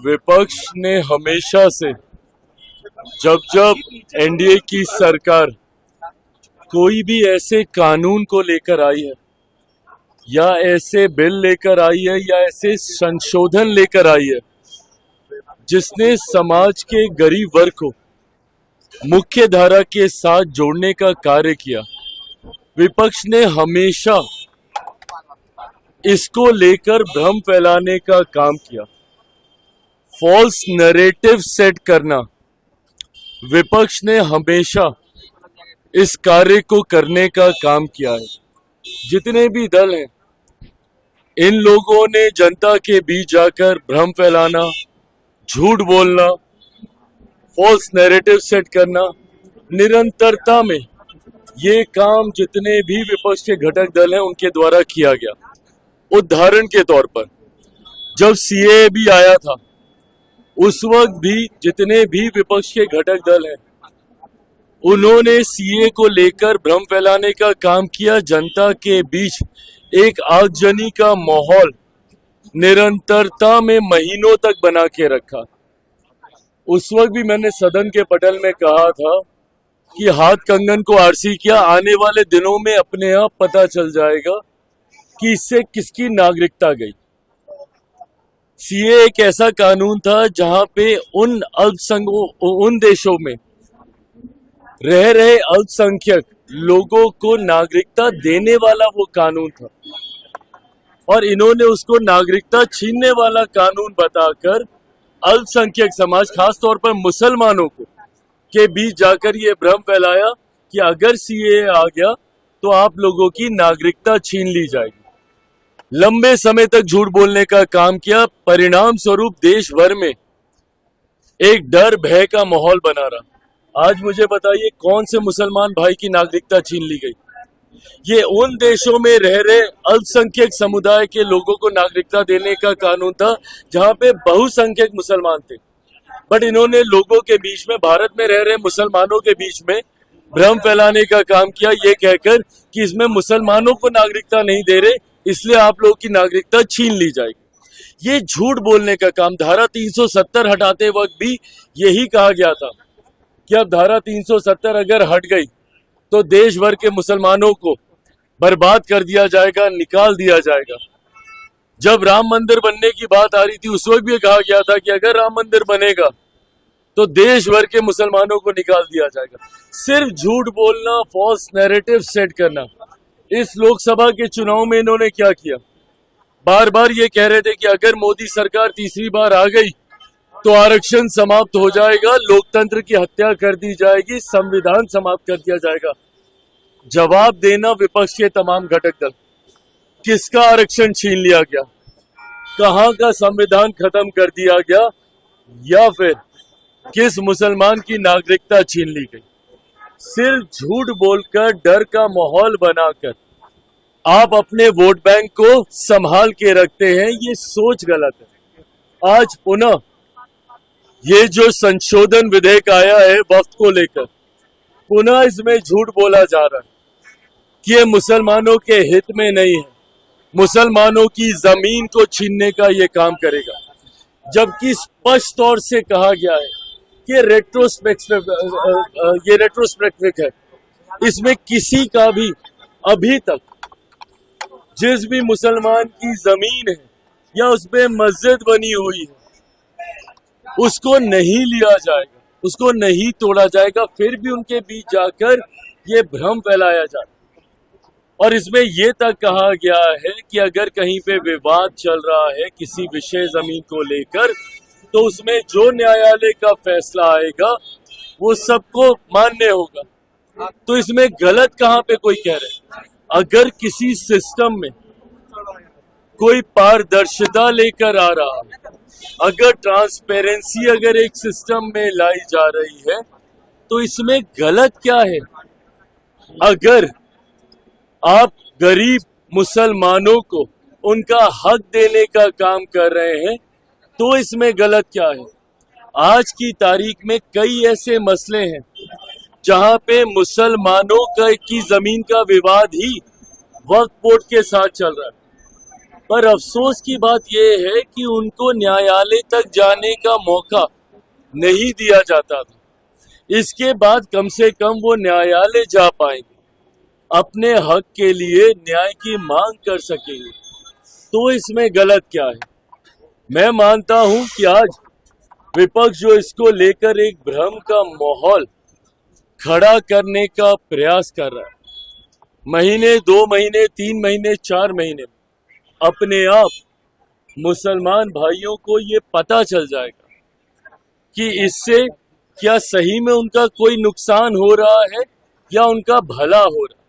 विपक्ष ने हमेशा से जब जब एनडीए की सरकार कोई भी ऐसे कानून को लेकर आई है या ऐसे बिल लेकर आई है या ऐसे संशोधन लेकर आई है जिसने समाज के गरीब वर्ग को मुख्य धारा के साथ जोड़ने का कार्य किया, विपक्ष ने हमेशा इसको लेकर भ्रम फैलाने का काम किया। फॉल्स नैरेटिव सेट करना, विपक्ष ने हमेशा इस कार्य को करने का काम किया है। जितने भी दल हैं, इन लोगों ने जनता के बीच जाकर भ्रम फैलाना, झूठ बोलना, फॉल्स नैरेटिव सेट करना, निरंतरता में ये काम जितने भी विपक्ष के घटक दल हैं उनके द्वारा किया गया। उदाहरण के तौर पर जब सीएए भी आया था, उस वक्त भी जितने भी विपक्ष के घटक दल हैं उन्होंने सीएए को लेकर भ्रम फैलाने का काम किया। जनता के बीच एक आगजनी का माहौल निरंतरता में महीनों तक बना के रखा। उस वक्त भी मैंने सदन के पटल में कहा था कि हाथ कंगन को आरसी किया, आने वाले दिनों में अपने आप पता चल जाएगा कि इससे किसकी नागरिकता गई। सीए एक ऐसा कानून था जहां पे उन देशों में रह रहे अल्पसंख्यक लोगों को नागरिकता देने वाला वो कानून था, और इन्होंने उसको नागरिकता छीनने वाला कानून बताकर अल्पसंख्यक समाज, खास तौर पर मुसलमानों के बीच जाकर ये भ्रम फैलाया कि अगर सीएए आ गया तो आप लोगों की नागरिकता छीन ली जाएगी। लंबे समय तक झूठ बोलने का काम किया। परिणाम स्वरूप देश भर में एक डर भय का माहौल बना रहा। आज मुझे बताइए कौन से मुसलमान भाई की नागरिकता छीन ली गई? ये उन देशों में रह रहे अल्पसंख्यक समुदाय के लोगों को नागरिकता देने का कानून था जहां पे बहुसंख्यक मुसलमान थे, बट इन्होंने लोगों के बीच में, भारत में रह रहे मुसलमानों के बीच में भ्रम फैलाने का काम किया, ये कहकर कि इसमें मुसलमानों को नागरिकता नहीं दे रहे, इसलिए आप लोगों की नागरिकता छीन ली जाएगी। ये झूठ बोलने का काम। धारा 370 हटाते वक्त भी यही कहा गया था कि अब धारा 370 अगर हट गई तो देश भर के मुसलमानों को बर्बाद कर दिया जाएगा, निकाल दिया जाएगा। जब राम मंदिर बनने की बात आ रही थी उस वक्त भी कहा गया था कि अगर राम मंदिर बनेगा तो देश भर के मुसलमानों को निकाल दिया जाएगा। सिर्फ झूठ बोलना, फॉल्स नैरेटिव सेट करना। इस लोकसभा के चुनाव में इन्होंने क्या किया? बार बार ये कह रहे थे कि अगर मोदी सरकार तीसरी बार आ गई तो आरक्षण समाप्त हो जाएगा, लोकतंत्र की हत्या कर दी जाएगी, संविधान समाप्त कर दिया जाएगा। जवाब देना विपक्ष के तमाम घटक दल, किसका आरक्षण छीन लिया गया? कहां का संविधान खत्म कर दिया गया? या फिर किस मुसलमान की नागरिकता छीन ली गई? सिर्फ झूठ बोलकर, डर का माहौल बनाकर आप अपने वोट बैंक को संभाल के रखते हैं। ये सोच गलत है। आज पुनः ये जो संशोधन विधेयक आया है वक्फ को लेकर, पुनः इसमें झूठ बोला जा रहा है कि ये मुसलमानों के हित में नहीं है, मुसलमानों की जमीन को छीनने का ये काम करेगा, जबकि स्पष्ट तौर से कहा गया है कि ये रेट्रोस्पेक्टिव है। इसमें किसी का भी अभी तक जिस भी मुसलमान की जमीन है या उसमें मस्जिद बनी हुई है उसको नहीं लिया जाएगा, उसको नहीं तोड़ा जाएगा। फिर भी उनके बीच जाकर ये भ्रम फैलाया जाए। और इसमें ये तक कहा गया है कि अगर कहीं पे विवाद चल रहा है किसी विशेष जमीन को लेकर तो उसमें जो न्यायालय का फैसला आएगा वो सबको मान्य होगा। तो इसमें गलत कहाँ पे कोई कह रहे हैं? अगर किसी सिस्टम में कोई पारदर्शिता लेकर आ रहा है, अगर ट्रांसपेरेंसी अगर एक सिस्टम में लाई जा रही है तो इसमें गलत क्या है? अगर आप गरीब मुसलमानों को उनका हक देने का काम कर रहे हैं तो इसमें गलत क्या है? आज की तारीख में कई ऐसे मसले हैं जहां पे मुसलमानों की जमीन का विवाद ही वक्फ बोर्ड के साथ चल रहा है, पर अफसोस की बात यह है कि उनको न्यायालय तक जाने का मौका नहीं दिया जाता था। इसके बाद कम से कम वो न्यायालय जा पाएंगे, अपने हक के लिए न्याय की मांग कर सकेंगे। तो इसमें गलत क्या है? मैं मानता हूं कि आज विपक्ष जो इसको लेकर एक भ्रम का माहौल खड़ा करने का प्रयास कर रहा है, महीने, 2 महीने, 3 महीने, 4 महीने अपने आप मुसलमान भाइयों को ये पता चल जाएगा कि इससे क्या सही में उनका कोई नुकसान हो रहा है या उनका भला हो रहा है।